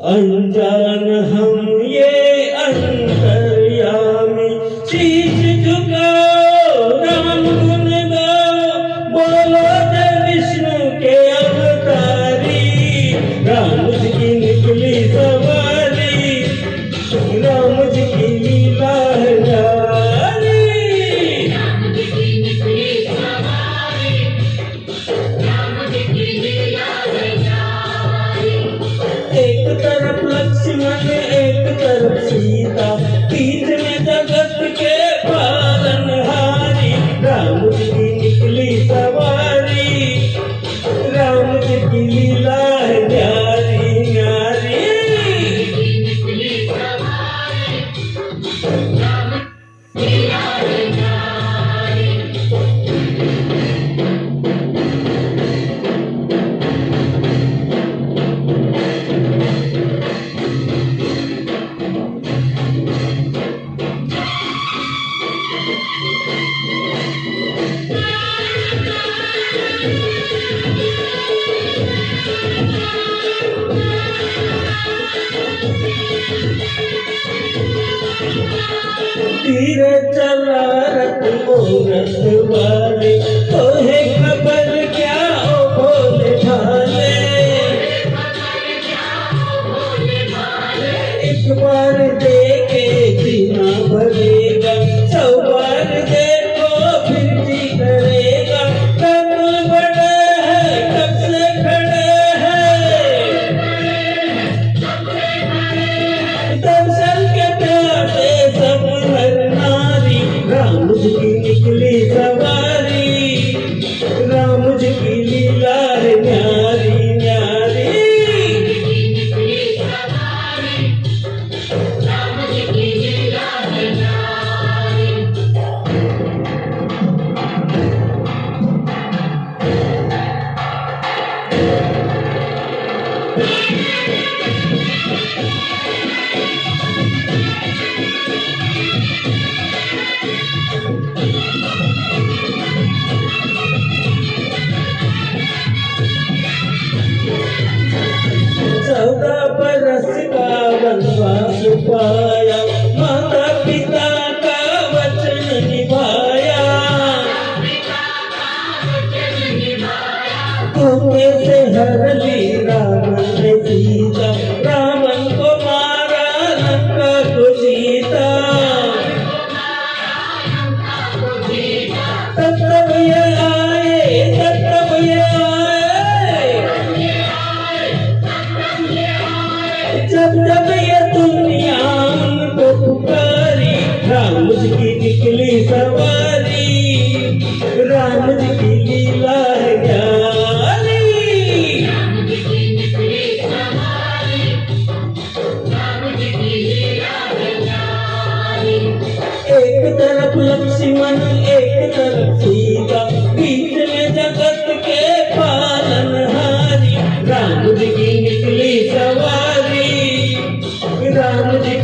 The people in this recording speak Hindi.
अनजान हम ये अंतर्यामी, शीश झुकाओ राम गुण गाओ, बोलो जय विष्णु के अवतारी। राम जी की निकली सवारी, राम जी की लीला है जारी। राम जी की निकली सवारी, राम जी की लीला है जारी। एक तरफ लक्ष्मण एक तरफ सीता, बीच में जगत के पालनहारी। राम जी की निकली सवारी, राम जी की लीला है न्यारी न्यारी। निकली सवारी, राम की लीला है जारी। धीरे चला रथ मोरत वाले, तोहे खबर क्या ओ भोले भाले। एक बार देखे जीना भरेगा, सौ बार देखो फिर जी करेगा। कब बड़े हैं कब से खड़े हैं, दर्शन के प्यासे सब नर नारी। राम जी की निकली सवारी, राम जी की लीला है न्यारी न्यारी। निकली सवारी, राम जी की लीला है जारी। चौदह बरस का वनवास पाया, माता पिता का वचन निभाया। धोखे से हर ली रावण ने सीता, रावण को मारा लंका को जीता। तब तब ये आए तब ये आए, जब जब ये दुनिया उनको पुकारी। राम जी की निकली सवारी, राम जी की लीला है न्यारी। राम जी की निकली सवारी, राम जी की लीला है जारी। एक तरफ लक्ष्मण एक तरफ सीता, बीच में जगत के पालनहारी। राम जी की निकली सवारी, राम जी